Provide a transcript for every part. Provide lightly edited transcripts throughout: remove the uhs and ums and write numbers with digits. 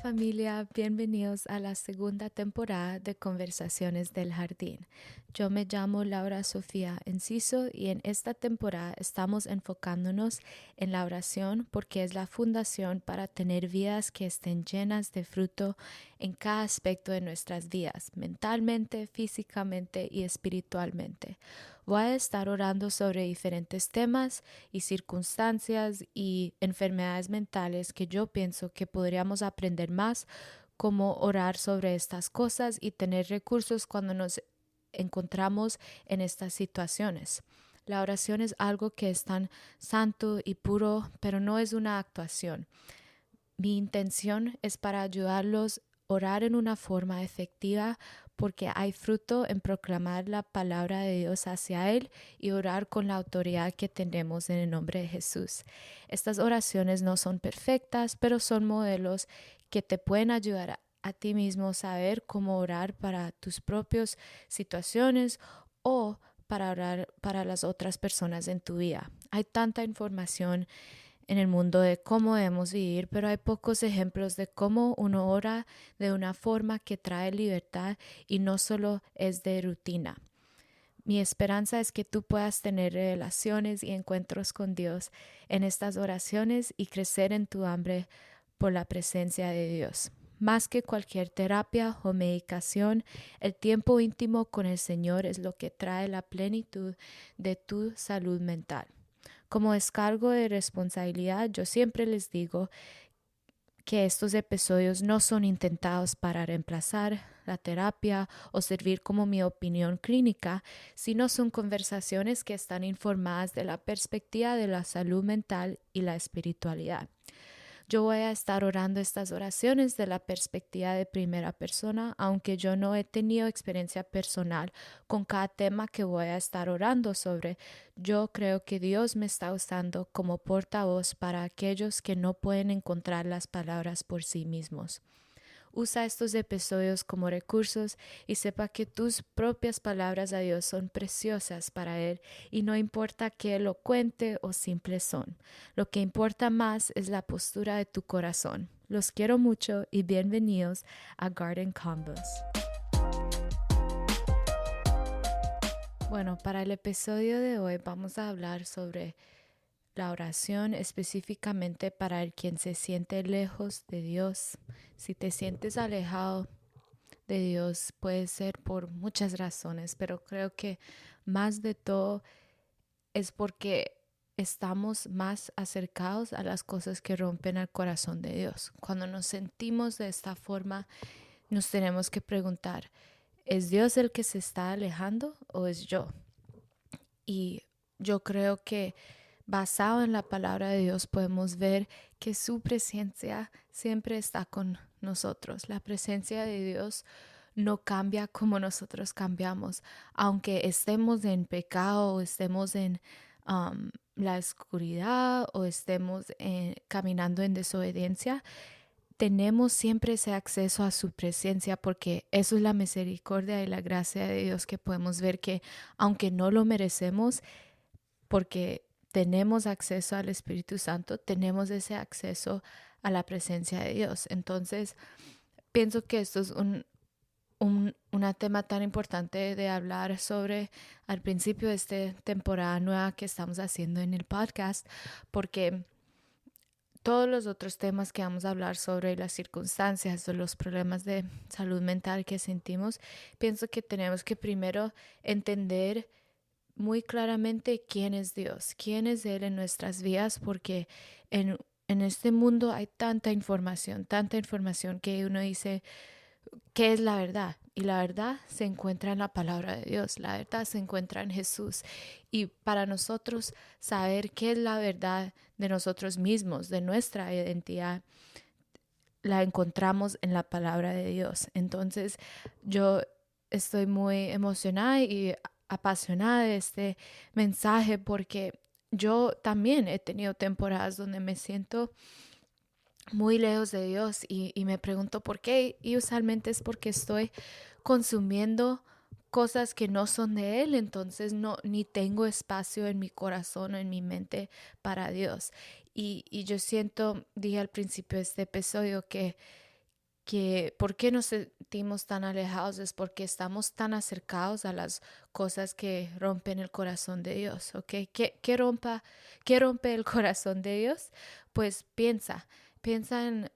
familia, bienvenidos a la segunda temporada de Conversaciones del Jardín. Yo me llamo Laura Sofía Enciso y en esta temporada estamos enfocándonos en la oración porque es la fundación para tener vidas que estén llenas de fruto en cada aspecto de nuestras vidas, mentalmente, físicamente y espiritualmente. Voy a estar orando sobre diferentes temas y circunstancias y enfermedades mentales que yo pienso que podríamos aprender más cómo orar sobre estas cosas y tener recursos cuando nos encontramos en estas situaciones. La oración es algo que es tan santo y puro, pero no es una actuación. Mi intención es para ayudarlos a orar en una forma efectiva porque hay fruto en proclamar la palabra de Dios hacia Él y orar con la autoridad que tenemos en el nombre de Jesús. Estas oraciones no son perfectas, pero son modelos que te pueden ayudar a ti mismo a saber cómo orar para tus propias situaciones o para orar para las otras personas en tu vida. Hay tanta información en el mundo de cómo debemos vivir, pero hay pocos ejemplos de cómo uno ora de una forma que trae libertad y no solo es de rutina. Mi esperanza es que tú puedas tener relaciones y encuentros con Dios en estas oraciones y crecer en tu hambre por la presencia de Dios. Más que cualquier terapia o medicación, el tiempo íntimo con el Señor es lo que trae la plenitud de tu salud mental. Como descargo de responsabilidad, yo siempre les digo que estos episodios no son intentados para reemplazar la terapia o servir como mi opinión clínica, sino son conversaciones que están informadas de la perspectiva de la salud mental y la espiritualidad. Yo voy a estar orando estas oraciones de la perspectiva de primera persona, aunque yo no he tenido experiencia personal con cada tema que voy a estar orando sobre. Yo creo que Dios me está usando como portavoz para aquellos que no pueden encontrar las palabras por sí mismos. Usa estos episodios como recursos y sepa que tus propias palabras a Dios son preciosas para Él y no importa qué elocuente o simple son. Lo que importa más es la postura de tu corazón. Los quiero mucho y bienvenidos a Garden Combos. Bueno, para el episodio de hoy vamos a hablar sobre la oración específicamente para el quien se siente lejos de Dios. Si te sientes alejado de Dios puede ser por muchas razones, pero creo que más de todo es porque estamos más acercados a las cosas que rompen el corazón de Dios. Cuando nos sentimos de esta forma, nos tenemos que preguntar, ¿es Dios el que se está alejando o es yo? Y yo creo que basado en la palabra de Dios podemos ver que su presencia siempre está con nosotros. La presencia de Dios no cambia como nosotros cambiamos, aunque estemos en pecado o estemos en la oscuridad o estemos caminando en desobediencia. Tenemos siempre ese acceso a su presencia porque eso es la misericordia y la gracia de Dios que podemos ver que aunque no lo merecemos, porque tenemos acceso al Espíritu Santo, tenemos ese acceso a la presencia de Dios. Entonces, pienso que esto es un tema tan importante de hablar sobre al principio de esta temporada nueva que estamos haciendo en el podcast, porque todos los otros temas que vamos a hablar sobre las circunstancias o los problemas de salud mental que sentimos, pienso que tenemos que primero entender muy claramente quién es Dios, quién es Él en nuestras vidas, porque en este mundo hay tanta información que uno dice, ¿qué es la verdad? Y la verdad se encuentra en la palabra de Dios, la verdad se encuentra en Jesús. Y para nosotros saber qué es la verdad de nosotros mismos, de nuestra identidad, la encontramos en la palabra de Dios. Entonces yo estoy muy emocionada y apasionada de este mensaje porque yo también he tenido temporadas donde me siento muy lejos de Dios y me pregunto por qué, y usualmente es porque estoy consumiendo cosas que no son de Él, entonces no ni tengo espacio en mi corazón o en mi mente para Dios. Y yo siento, dije al principio de este episodio, que que por qué nos sentimos tan alejados es porque estamos tan acercados a las cosas que rompen el corazón de Dios, ¿ok? ¿Qué rompe el corazón de Dios? Pues piensa en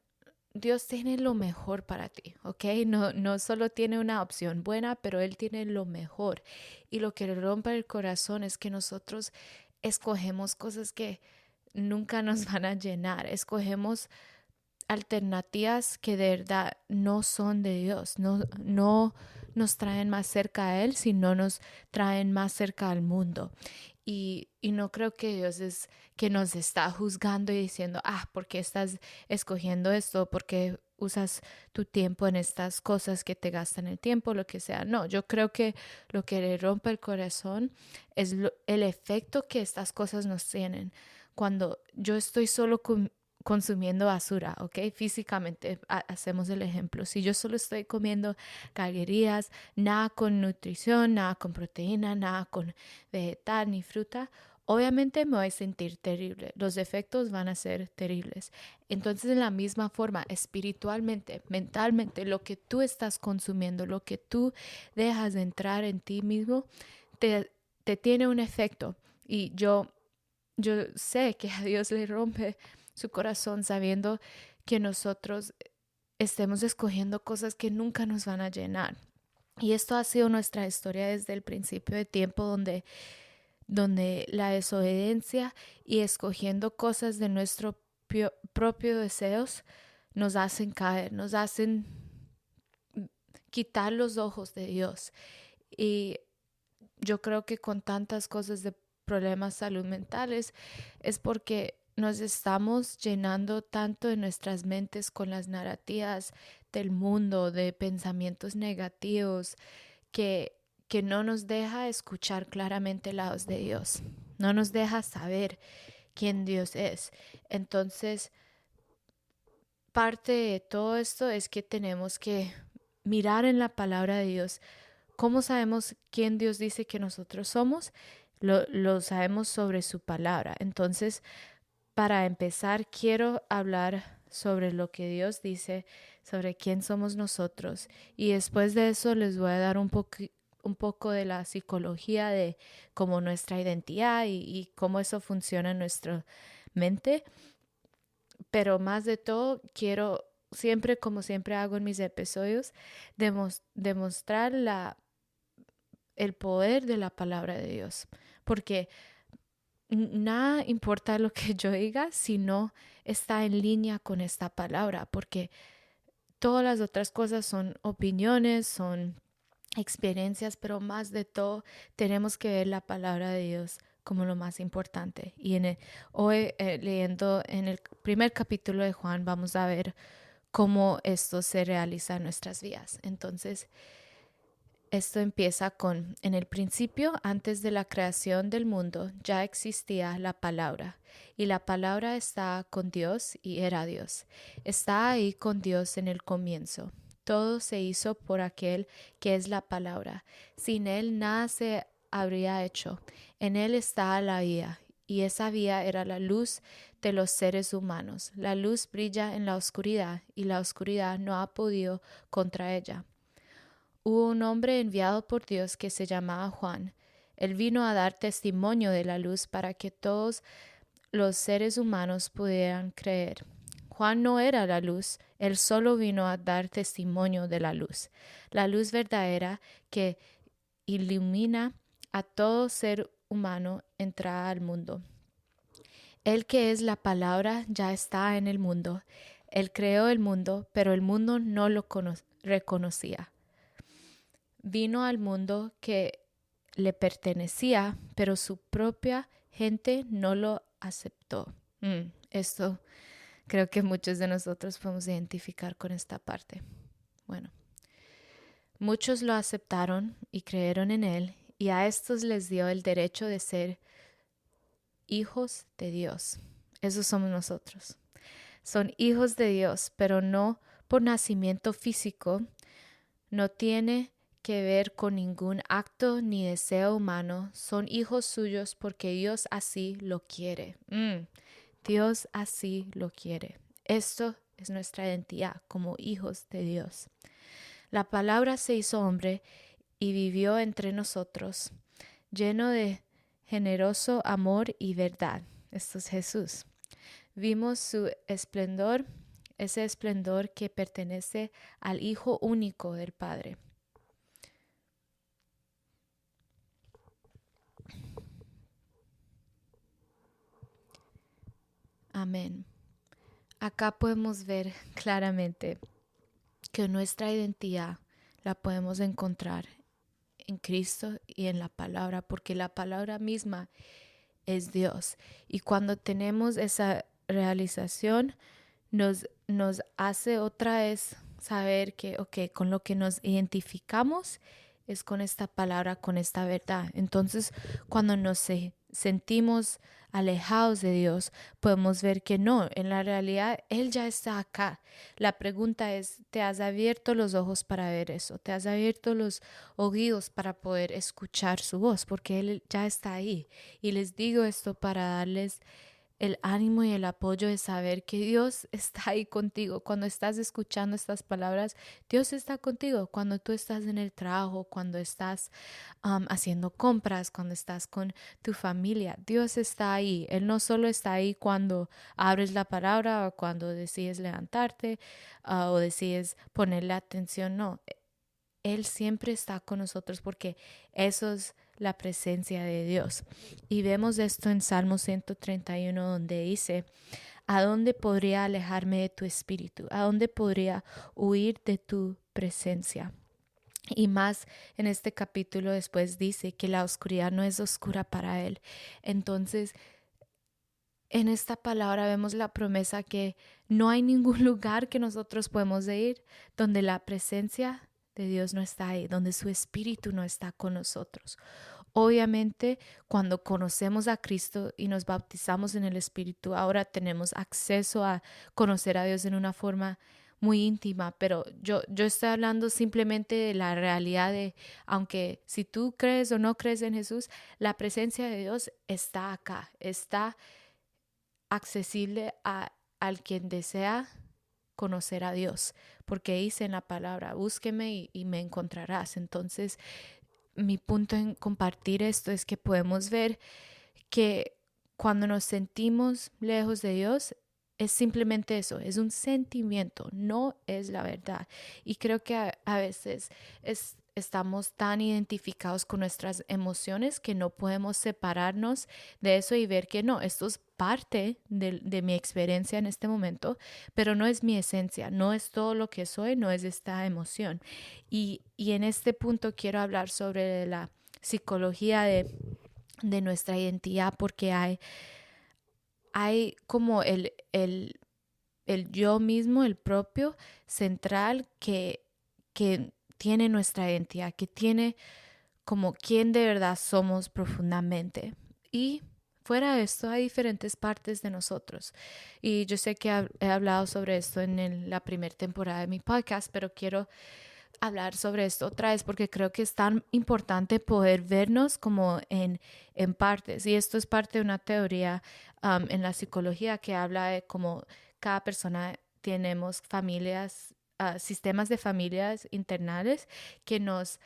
Dios tiene lo mejor para ti, ¿ok? No solo tiene una opción buena, pero Él tiene lo mejor. Y lo que le rompe el corazón es que nosotros escogemos cosas que nunca nos van a llenar, escogemos alternativas que de verdad no son de Dios, no nos traen más cerca a Él, sino nos traen más cerca al mundo. Y no creo que Dios es que nos está juzgando y diciendo, ¿por qué estás escogiendo esto? ¿Por qué usas tu tiempo en estas cosas que te gastan el tiempo? Lo que sea. No, yo creo que lo que le rompe el corazón es el efecto que estas cosas nos tienen. Cuando yo estoy solo consumiendo basura, ¿ok? Físicamente hacemos el ejemplo. Si yo solo estoy comiendo calorías, nada con nutrición, nada con proteína, nada con vegetal ni fruta, obviamente me voy a sentir terrible. Los efectos van a ser terribles. Entonces, de la misma forma, espiritualmente, mentalmente, lo que tú estás consumiendo, lo que tú dejas de entrar en ti mismo, te tiene un efecto. Y yo sé que a Dios le rompe su corazón sabiendo que nosotros estemos escogiendo cosas que nunca nos van a llenar. Y esto ha sido nuestra historia desde el principio de tiempo, donde la desobediencia y escogiendo cosas de nuestro propio deseos nos hacen caer, nos hacen quitar los ojos de Dios. Y yo creo que con tantas cosas de problemas salud mentales es porque nos estamos llenando tanto de nuestras mentes con las narrativas del mundo, de pensamientos negativos, que, que no nos deja escuchar claramente la voz de Dios, no nos deja saber quién Dios es. Entonces, parte de todo esto es que tenemos que mirar en la palabra de Dios. ¿Cómo sabemos quién Dios dice que nosotros somos? Lo sabemos sobre su palabra. Entonces, para empezar, quiero hablar sobre lo que Dios dice, sobre quién somos nosotros. Y después de eso les voy a dar un poco de la psicología de cómo nuestra identidad y cómo eso funciona en nuestra mente. Pero más de todo, quiero siempre, como siempre hago en mis episodios, demostrar el poder de la palabra de Dios. Porque nada importa lo que yo diga si no está en línea con esta palabra, porque todas las otras cosas son opiniones, son experiencias, pero más de todo tenemos que ver la palabra de Dios como lo más importante. Y hoy leyendo en el primer capítulo de Juan vamos a ver cómo esto se realiza en nuestras vidas. Entonces, esto empieza en el principio, antes de la creación del mundo, ya existía la palabra, y la palabra estaba con Dios y era Dios. Está ahí con Dios en el comienzo. Todo se hizo por aquel que es la palabra. Sin él nada se habría hecho. En él estaba la vida, y esa vida era la luz de los seres humanos. La luz brilla en la oscuridad, y la oscuridad no ha podido contra ella. Hubo un hombre enviado por Dios que se llamaba Juan. Él vino a dar testimonio de la luz para que todos los seres humanos pudieran creer. Juan no era la luz, él solo vino a dar testimonio de la luz verdadera que ilumina a todo ser humano entrada al mundo. Él que es la palabra ya está en el mundo. Él creó el mundo, pero el mundo no lo reconocía. Vino al mundo que le pertenecía, pero su propia gente no lo aceptó. Esto creo que muchos de nosotros podemos identificar con esta parte. Bueno, muchos lo aceptaron y creyeron en él, y a estos les dio el derecho de ser hijos de Dios. Esos somos nosotros. Son hijos de Dios, pero no por nacimiento físico. No tiene que ver con ningún acto ni deseo humano. Son hijos suyos porque Dios así lo quiere. Dios así lo quiere. Esto es nuestra identidad como hijos de Dios. La palabra se hizo hombre y vivió entre nosotros, lleno de generoso amor y verdad. Esto es Jesús. Vimos su esplendor, ese esplendor que pertenece al Hijo único del Padre. Amén. Acá podemos ver claramente que nuestra identidad la podemos encontrar en Cristo y en la palabra, porque la palabra misma es Dios. Y cuando tenemos esa realización, nos hace otra vez saber que, con lo que nos identificamos es con esta palabra, con esta verdad. Entonces, cuando nos sentimos alejados de Dios, podemos ver que no, en la realidad Él ya está acá. La pregunta es, ¿te has abierto los ojos para ver eso? ¿Te has abierto los oídos para poder escuchar su voz? Porque Él ya está ahí. Y les digo esto para darles el ánimo y el apoyo de saber que Dios está ahí contigo. Cuando estás escuchando estas palabras, Dios está contigo. Cuando tú estás en el trabajo, cuando estás haciendo compras, cuando estás con tu familia, Dios está ahí. Él no solo está ahí cuando abres la palabra o cuando decides levantarte o decides ponerle atención, no. Él siempre está con nosotros porque eso es la presencia de Dios. Y vemos esto en Salmo 131 donde dice, ¿a dónde podría alejarme de tu espíritu? ¿A dónde podría huir de tu presencia? Y más en este capítulo después dice que la oscuridad no es oscura para Él. Entonces, en esta palabra vemos la promesa que no hay ningún lugar que nosotros podemos ir donde la presencia de Dios no está ahí, donde su espíritu no está con nosotros. Obviamente, cuando conocemos a Cristo y nos bautizamos en el Espíritu, ahora tenemos acceso a conocer a Dios en una forma muy íntima, pero yo estoy hablando simplemente de la realidad de, aunque si tú crees o no crees en Jesús, la presencia de Dios está acá, está accesible al quien desea conocer a Dios, porque dice en la palabra, búsqueme y me encontrarás. Entonces, mi punto en compartir esto es que podemos ver que cuando nos sentimos lejos de Dios, es simplemente eso, es un sentimiento, no es la verdad. Y creo que a veces estamos tan identificados con nuestras emociones que no podemos separarnos de eso y ver que no, esto es parte de mi experiencia en este momento, pero no es mi esencia, no es todo lo que soy, no es esta emoción. Y en este punto quiero hablar sobre la psicología de nuestra identidad, porque hay como el yo mismo, el propio central que tiene nuestra identidad, que tiene como quién de verdad somos profundamente. Y fuera de esto hay diferentes partes de nosotros. Y yo sé que he hablado sobre esto en la primera temporada de mi podcast, pero quiero hablar sobre esto otra vez porque creo que es tan importante poder vernos como en partes. Y esto es parte de una teoría en la psicología que habla de cómo cada persona tenemos familias, sistemas de familias internales que nos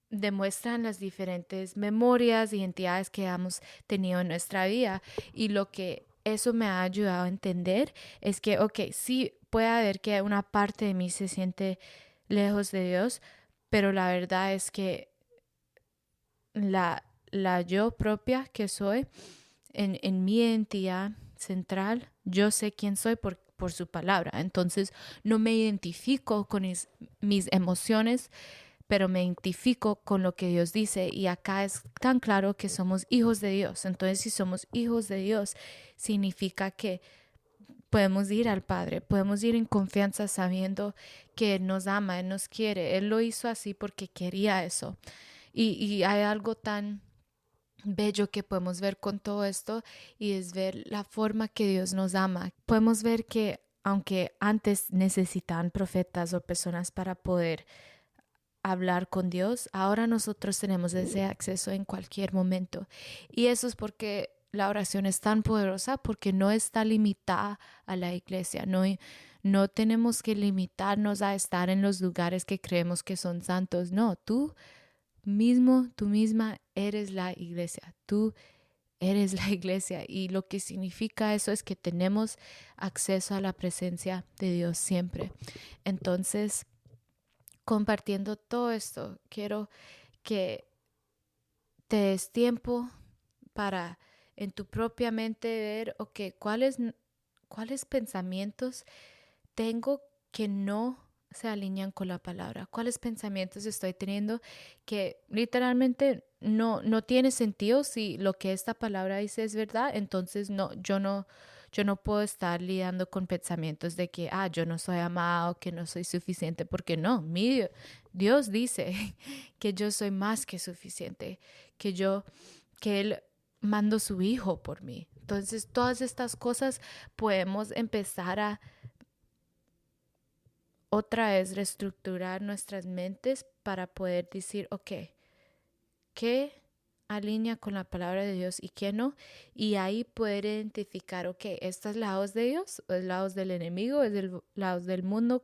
demuestran las diferentes memorias, identidades que hemos tenido en nuestra vida. Y lo que eso me ha ayudado a entender es que, sí puede haber que una parte de mí se siente lejos de Dios, pero la verdad es que la yo propia que soy, en mi identidad central, yo sé quién soy por su palabra. Entonces no me identifico con mis emociones, pero me identifico con lo que Dios dice. Y acá es tan claro que somos hijos de Dios. Entonces, si somos hijos de Dios, significa que podemos ir al Padre, podemos ir en confianza sabiendo que Él nos ama, Él nos quiere. Él lo hizo así porque quería eso. Y hay algo tan bello que podemos ver con todo esto y es ver la forma que Dios nos ama. Podemos ver que aunque antes necesitaban profetas o personas para poder hablar con Dios, ahora nosotros tenemos ese acceso en cualquier momento. Y eso es porque la oración es tan poderosa porque no está limitada a la iglesia. No tenemos que limitarnos a estar en los lugares que creemos que son santos. No, tú misma eres la iglesia. Tú eres la iglesia, y lo que significa eso es que tenemos acceso a la presencia de Dios siempre. Entonces, compartiendo todo esto, quiero que te des tiempo para en tu propia mente ver, ok, cuáles pensamientos tengo que no se alinean con la palabra, cuáles pensamientos estoy teniendo que literalmente no tiene sentido. Si lo que esta palabra dice es verdad, entonces yo no puedo estar lidiando con pensamientos de que yo no soy amado, que no soy suficiente, porque no, Dios dice que yo soy más que suficiente, que Él mandó su hijo por mí. Entonces todas estas cosas podemos empezar a otra vez reestructurar nuestras mentes para poder decir, ok, ¿qué alinea con la palabra de Dios y qué no? Y ahí poder identificar, ok, ¿esta es la voz de Dios o es la voz del enemigo, es la voz del mundo?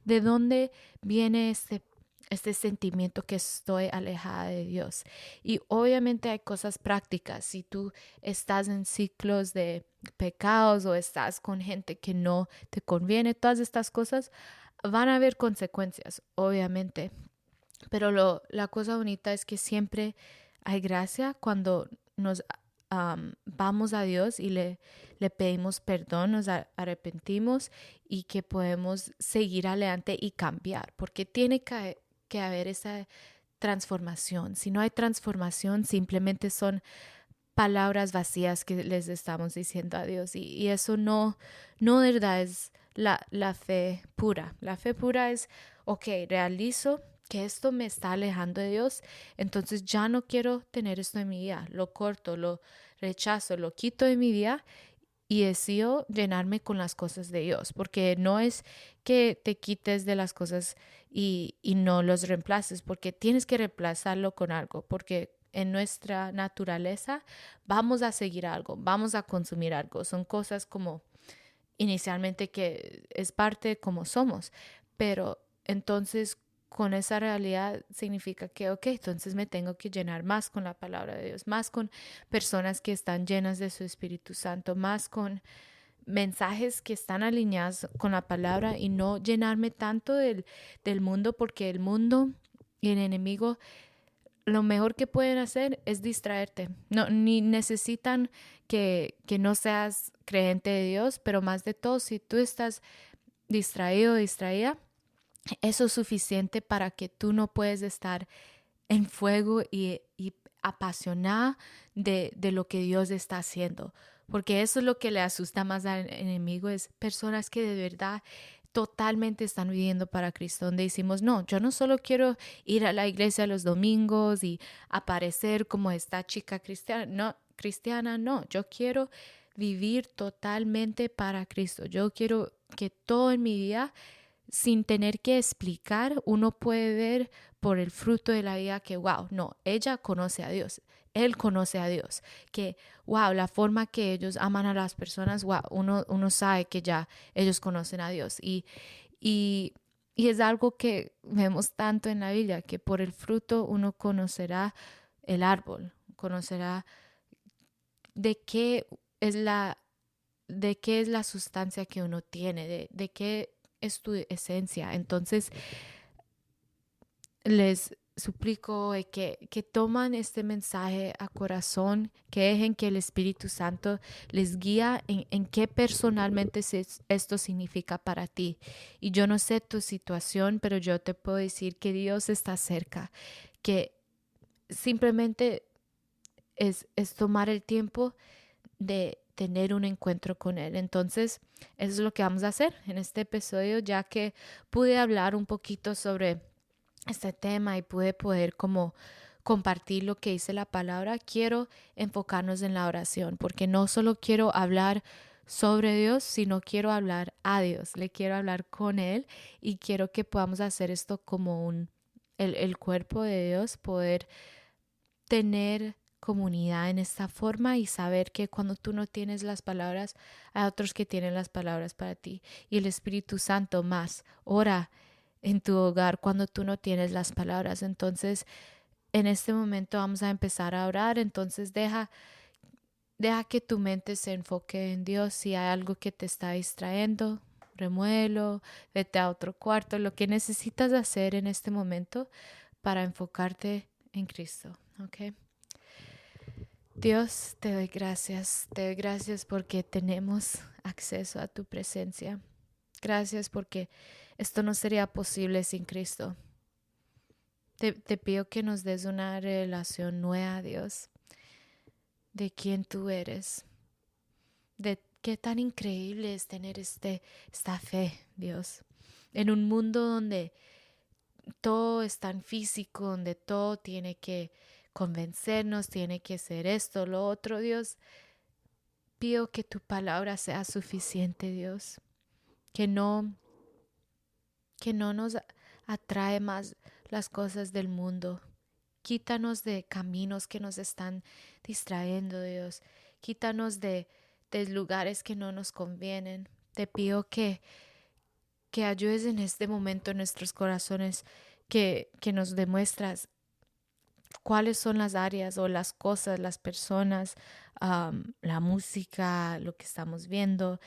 ¿De dónde viene este sentimiento que estoy alejada de Dios? Y obviamente hay cosas prácticas. Si tú estás en ciclos de pecados o estás con gente que no te conviene, todas estas cosas van a haber consecuencias, obviamente, pero la cosa bonita es que siempre hay gracia cuando nos vamos a Dios y le pedimos perdón, nos arrepentimos y que podemos seguir adelante y cambiar, porque tiene que haber esa transformación. Si no hay transformación, simplemente son palabras vacías que les estamos diciendo a Dios, y eso no de verdad es la fe pura. La fe pura es, ok, realizo que esto me está alejando de Dios, entonces ya no quiero tener esto en mi vida, lo corto, lo rechazo, lo quito de mi vida y decido llenarme con las cosas de Dios, porque no es que te quites de las cosas y no los reemplaces, porque tienes que reemplazarlo con algo, porque en nuestra naturaleza vamos a seguir algo, vamos a consumir algo, son cosas como inicialmente que es parte de cómo somos, pero entonces con esa realidad significa que, ok, entonces me tengo que llenar más con la palabra de Dios, más con personas que están llenas de su Espíritu Santo, más con mensajes que están alineados con la palabra y no llenarme tanto del mundo, porque el mundo y el enemigo lo mejor que pueden hacer es distraerte. No, ni necesitan que no seas creyente de Dios, pero más de todo, si tú estás distraído o distraída, eso es suficiente para que tú no puedes estar en fuego y apasionada de lo que Dios está haciendo. Porque eso es lo que le asusta más al enemigo, es personas que de verdad totalmente están viviendo para Cristo, donde decimos, no, yo no solo quiero ir a la iglesia los domingos y aparecer como esta chica cristiana, no, yo quiero vivir totalmente para Cristo. Yo quiero que todo en mi vida, sin tener que explicar, uno puede ver por el fruto de la vida que, wow, no, ella conoce a Dios, él conoce a Dios, que, wow, la forma que ellos aman a las personas, wow, uno sabe que ya ellos conocen a Dios. Y, y es algo que vemos tanto en la Biblia, que por el fruto uno conocerá el árbol, conocerá de qué es la sustancia que uno tiene, de qué es tu esencia. Entonces, les suplico que toman este mensaje a corazón, que dejen que el Espíritu Santo les guía en qué personalmente esto significa para ti. Y yo no sé tu situación, pero yo te puedo decir que Dios está cerca, que simplemente es tomar el tiempo de tener un encuentro con Él. Entonces, eso es lo que vamos a hacer en este episodio, ya que pude hablar un poquito sobre este tema y pude poder como compartir lo que dice la palabra. Quiero enfocarnos en la oración, porque no solo quiero hablar sobre Dios, sino quiero hablar a Dios, le quiero hablar con Él, y quiero que podamos hacer esto como el cuerpo de Dios, poder tener comunidad en esta forma y saber que cuando tú no tienes las palabras, hay otros que tienen las palabras para ti. Y el Espíritu Santo más ora en tu hogar cuando tú no tienes las palabras. Entonces, en este momento vamos a empezar a orar. Entonces, deja que tu mente se enfoque en Dios. Si hay algo que te está distrayendo, remuévelo, vete a otro cuarto, lo que necesitas hacer en este momento para enfocarte en Cristo, ¿ok? Dios, te doy gracias porque tenemos acceso a tu presencia. Gracias porque esto no sería posible sin Cristo. Te pido que nos des una relación nueva, Dios, de quién tú eres, de qué tan increíble es tener esta fe, Dios, en un mundo donde todo es tan físico, donde todo tiene que convencernos, tiene que ser esto, lo otro, Dios. Pido que tu palabra sea suficiente, Dios, que no nos atrae más las cosas del mundo. Quítanos de caminos que nos están distrayendo, Dios. Quítanos de lugares que no nos convienen. Te pido que ayudes en este momento en nuestros corazones, que nos demuestras cuáles son las áreas o las cosas, las personas, la música, lo que estamos viendo,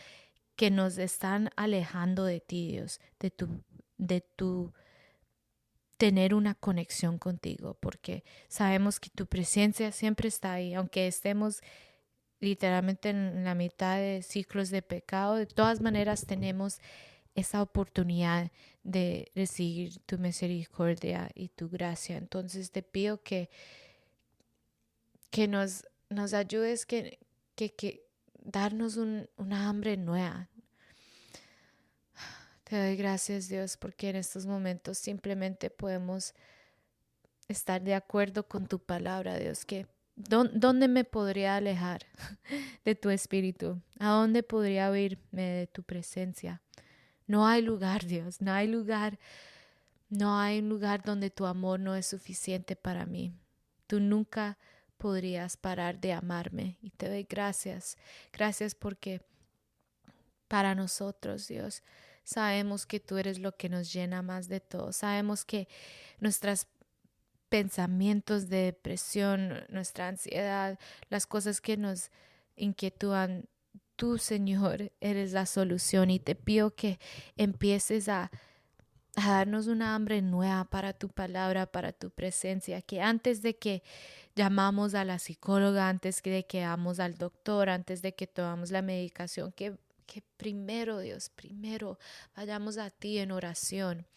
que nos están alejando de ti, Dios, de tu tener una conexión contigo, porque sabemos que tu presencia siempre está ahí, aunque estemos literalmente en la mitad de ciclos de pecado, de todas maneras tenemos esa oportunidad de recibir tu misericordia y tu gracia. Entonces te pido que nos ayudes, que darnos una hambre nueva. Te doy gracias, Dios, porque en estos momentos simplemente podemos estar de acuerdo con tu palabra, Dios, que ¿dónde me podría alejar de tu espíritu? ¿A dónde podría huirme de tu presencia? No hay lugar, Dios, no hay lugar. No hay un lugar donde tu amor no es suficiente para mí. Tú nunca podrías parar de amarme y te doy gracias. Gracias porque para nosotros, Dios, sabemos que tú eres lo que nos llena más de todo. Sabemos que nuestros pensamientos de depresión, nuestra ansiedad, las cosas que nos inquietúan, tú, Señor, eres la solución y te pido que empieces a darnos una hambre nueva para tu palabra, para tu presencia, que antes de que llamamos a la psicóloga, antes de que vamos al doctor, antes de que tomamos la medicación, que primero, Dios, primero vayamos a ti en oración,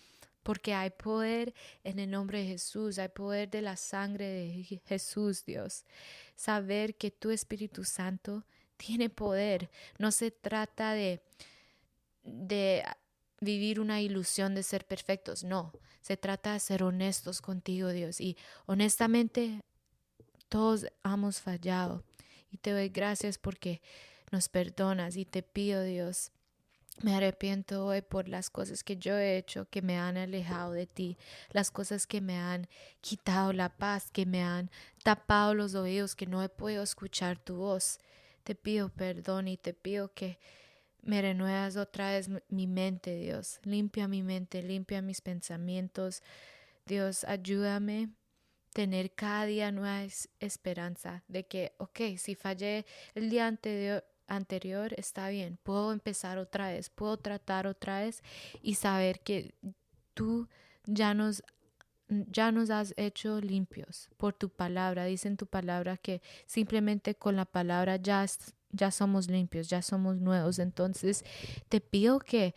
porque hay poder en el nombre de Jesús, hay poder de la sangre de Jesús, Dios. Saber que tu Espíritu Santo tiene poder. No se trata de vivir una ilusión de ser perfectos, no. Se trata de ser honestos contigo, Dios. Y honestamente, todos hemos fallado. Y te doy gracias porque nos perdonas y te pido, Dios, me arrepiento hoy por las cosas que yo he hecho que me han alejado de ti, las cosas que me han quitado la paz, que me han tapado los oídos, que no he podido escuchar tu voz. Te pido perdón y te pido que me renuevas otra vez mi mente, Dios. Limpia mi mente, limpia mis pensamientos. Dios, ayúdame a tener cada día nueva esperanza de que, ok, si fallé el día anterior, está bien. Puedo empezar otra vez, puedo tratar otra vez y saber que tú ya nos has hecho limpios por tu palabra. Dice en tu palabra que simplemente con la palabra ya somos limpios, ya somos nuevos. Entonces te pido que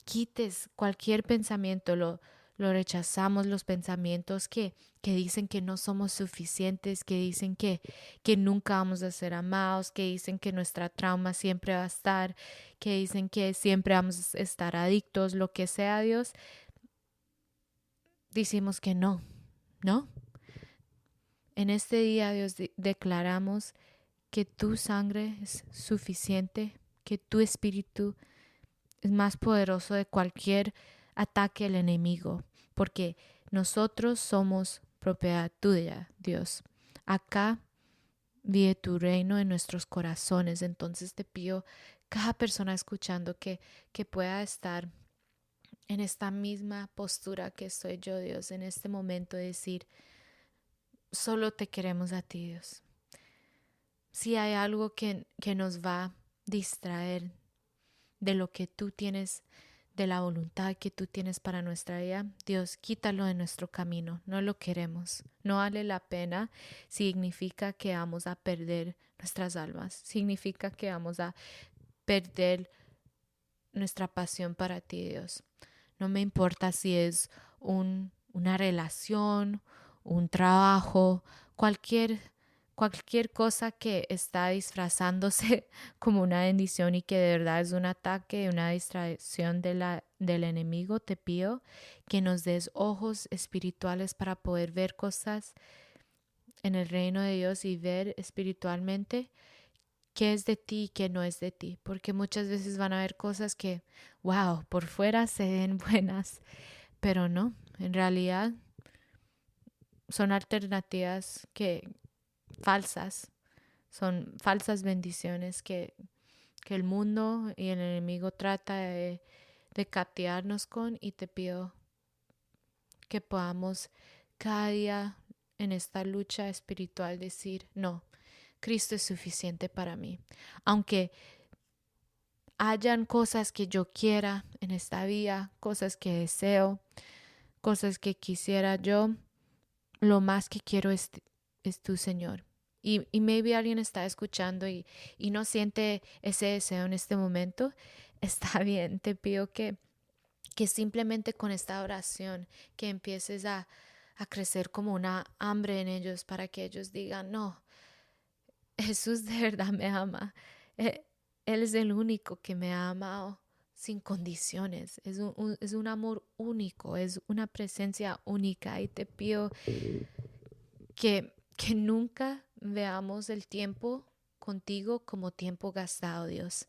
quites cualquier pensamiento, lo rechazamos, los pensamientos que dicen que no somos suficientes, que dicen que nunca vamos a ser amados, que dicen que nuestra trauma siempre va a estar, que dicen que siempre vamos a estar adictos, lo que sea, Dios. Decimos que no. En este día, Dios, declaramos que tu sangre es suficiente, que tu espíritu es más poderoso de cualquier ataque del enemigo, porque nosotros somos propiedad tuya, Dios. Acá vive tu reino en nuestros corazones. Entonces te pido cada persona escuchando que pueda estar en esta misma postura que estoy yo, Dios, en este momento de decir, solo te queremos a ti, Dios. Si hay algo que nos va a distraer de lo que tú tienes, de la voluntad que tú tienes para nuestra vida, Dios, quítalo de nuestro camino. No lo queremos. No vale la pena. Significa que vamos a perder nuestras almas. Significa que vamos a perder nuestra pasión para ti, Dios. No me importa si es una relación, un trabajo, cualquier cosa que está disfrazándose como una bendición y que de verdad es un ataque, una distracción del enemigo. Te pido que nos des ojos espirituales para poder ver cosas en el reino de Dios y ver espiritualmente qué es de ti y qué no es de ti, porque muchas veces van a haber cosas que, wow, por fuera se ven buenas, pero no, en realidad son alternativas falsas, son falsas bendiciones que el mundo y el enemigo trata de castigarnos con, y te pido que podamos cada día en esta lucha espiritual decir, no, Cristo es suficiente para mí. Aunque hayan cosas que yo quiera en esta vida, cosas que deseo, cosas que quisiera yo, lo más que quiero es tu Señor. Y maybe alguien está escuchando y no siente ese deseo en este momento. Está bien, te pido que simplemente con esta oración que empieces a crecer como una hambre en ellos para que ellos digan, no, Jesús de verdad me ama. Eh, Él es el único que me ha amado sin condiciones. Es un amor único, es una presencia única. Y te pido que nunca veamos el tiempo contigo como tiempo gastado, Dios.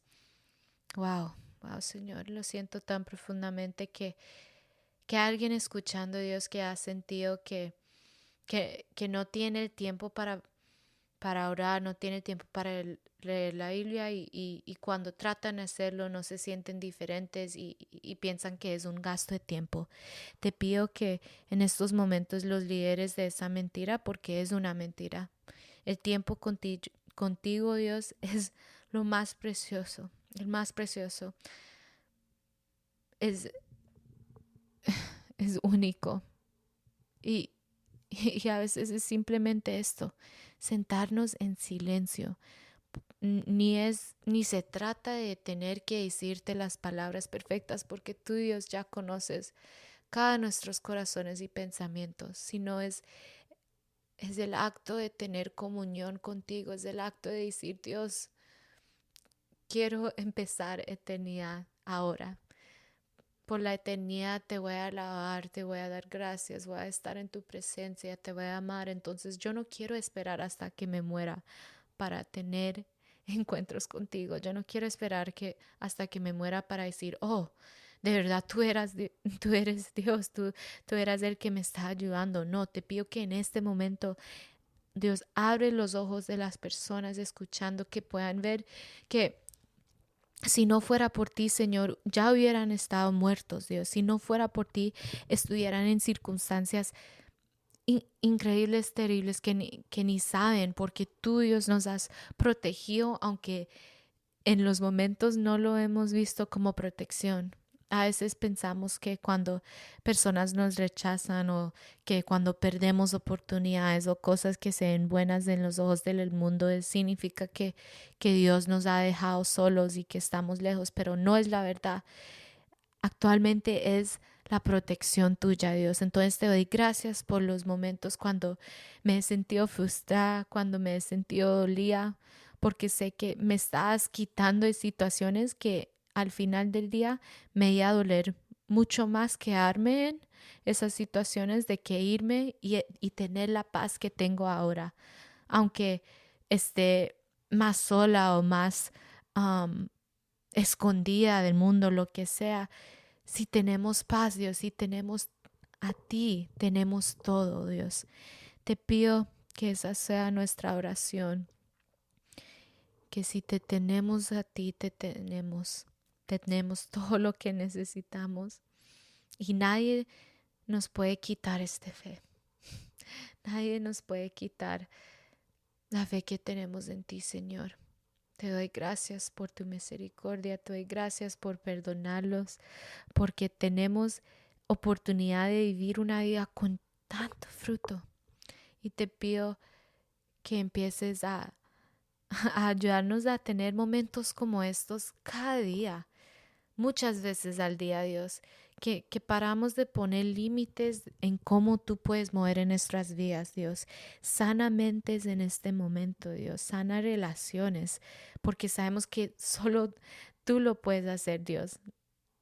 Wow, wow, Señor, lo siento tan profundamente que alguien escuchando, Dios, que ha sentido que no tiene el tiempo para orar, no tiene tiempo para leer la Biblia y cuando tratan de hacerlo no se sienten diferentes y piensan que es un gasto de tiempo. Te pido que en estos momentos los líderes de esa mentira, porque es una mentira, el tiempo contigo, Dios, es lo más precioso, el más precioso, es, es único y, y a veces es simplemente esto, sentarnos en silencio. Ni se trata de tener que decirte las palabras perfectas, porque tú, Dios, ya conoces cada nuestros corazones y pensamientos, sino es el acto de tener comunión contigo, es el acto de decir, Dios, quiero empezar eternidad ahora. Por la eternidad te voy a alabar, te voy a dar gracias, voy a estar en tu presencia, te voy a amar. Entonces yo no quiero esperar hasta que me muera para tener encuentros contigo. Yo no quiero esperar hasta que me muera para decir, oh, de verdad tú eres Dios, tú eras el que me está ayudando. No, te pido que en este momento, Dios, abre los ojos de las personas escuchando, que puedan ver que si no fuera por ti, Señor, ya hubieran estado muertos, Dios. Si no fuera por ti, estuvieran en circunstancias increíbles, terribles, que ni saben, porque tú, Dios, nos has protegido, aunque en los momentos no lo hemos visto como protección. A veces pensamos que cuando personas nos rechazan o que cuando perdemos oportunidades o cosas que se ven buenas en los ojos del mundo, significa que Dios nos ha dejado solos y que estamos lejos, pero no es la verdad. Actualmente es la protección tuya, Dios. Entonces te doy gracias por los momentos cuando me he sentido frustrada, cuando me he sentido dolida, porque sé que me estás quitando de situaciones que al final del día me iba a doler mucho más quedarme en esas situaciones de que irme y tener la paz que tengo ahora, aunque esté más sola o más um, escondida del mundo, lo que sea. Si tenemos paz, Dios, si tenemos a ti, tenemos todo, Dios. Te pido que esa sea nuestra oración, que si te tenemos a ti, tenemos todo lo que necesitamos y nadie nos puede quitar esta fe. Nadie nos puede quitar la fe que tenemos en ti, Señor. Te doy gracias por tu misericordia, te doy gracias por perdonarlos, porque tenemos oportunidad de vivir una vida con tanto fruto. Y te pido que empieces a ayudarnos a tener momentos como estos cada día, muchas veces al día, Dios, que paramos de poner límites en cómo tú puedes mover en nuestras vidas, Dios. Sana mentes en este momento, Dios. Sana relaciones, porque sabemos que solo tú lo puedes hacer, Dios.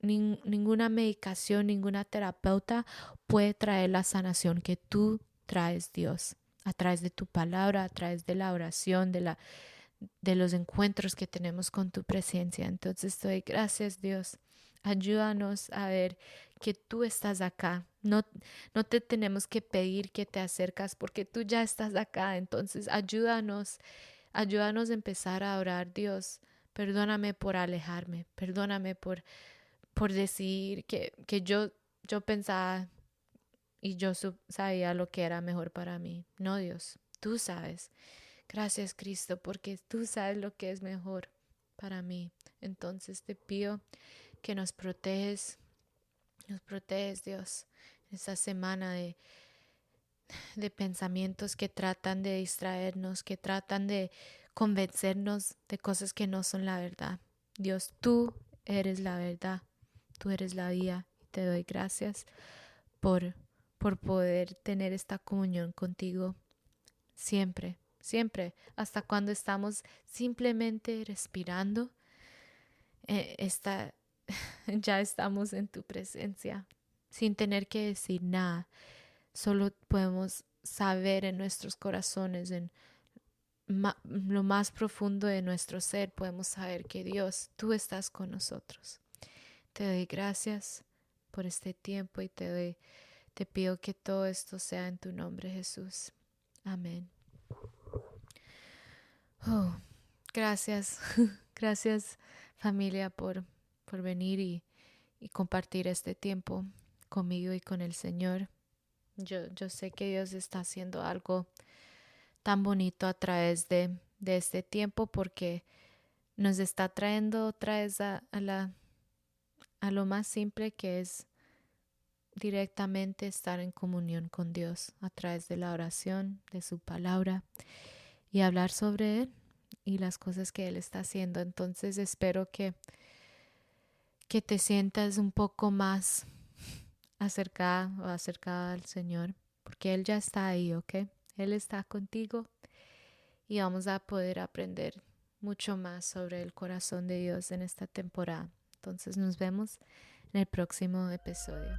Ninguna medicación, ninguna terapeuta puede traer la sanación que tú traes, Dios, a través de tu palabra, a través de la oración, de los encuentros que tenemos con tu presencia. Entonces doy gracias, Dios. Ayúdanos a ver que tú estás acá. No te tenemos que pedir que te acercas porque tú ya estás acá. Entonces ayúdanos a empezar a orar, Dios. Perdóname por alejarme. Perdóname por decir que yo pensaba y yo sabía lo que era mejor para mí. No, Dios, tú sabes. Gracias, Cristo, porque tú sabes lo que es mejor para mí. Entonces te pido que nos proteges, Dios, en esta semana de pensamientos que tratan de distraernos, que tratan de convencernos de cosas que no son la verdad. Dios, tú eres la verdad, tú eres la vida. Y te doy gracias por poder tener esta comunión contigo siempre, siempre, hasta cuando estamos simplemente respirando, está, ya estamos en tu presencia, sin tener que decir nada. Solo podemos saber en nuestros corazones, en lo más profundo de nuestro ser, podemos saber que Dios, tú estás con nosotros. Te doy gracias por este tiempo y te pido que todo esto sea en tu nombre, Jesús. Amén. Oh, gracias, gracias familia por venir y compartir este tiempo conmigo y con el Señor. Yo sé que Dios está haciendo algo tan bonito a través de este tiempo porque nos está trayendo otra vez a lo más simple que es directamente estar en comunión con Dios a través de la oración, de su palabra y hablar sobre Él y las cosas que Él está haciendo. Entonces espero que te sientas un poco más acercada o acercada al Señor, porque Él ya está ahí, ¿ok? Él está contigo y vamos a poder aprender mucho más sobre el corazón de Dios en esta temporada. Entonces nos vemos en el próximo episodio.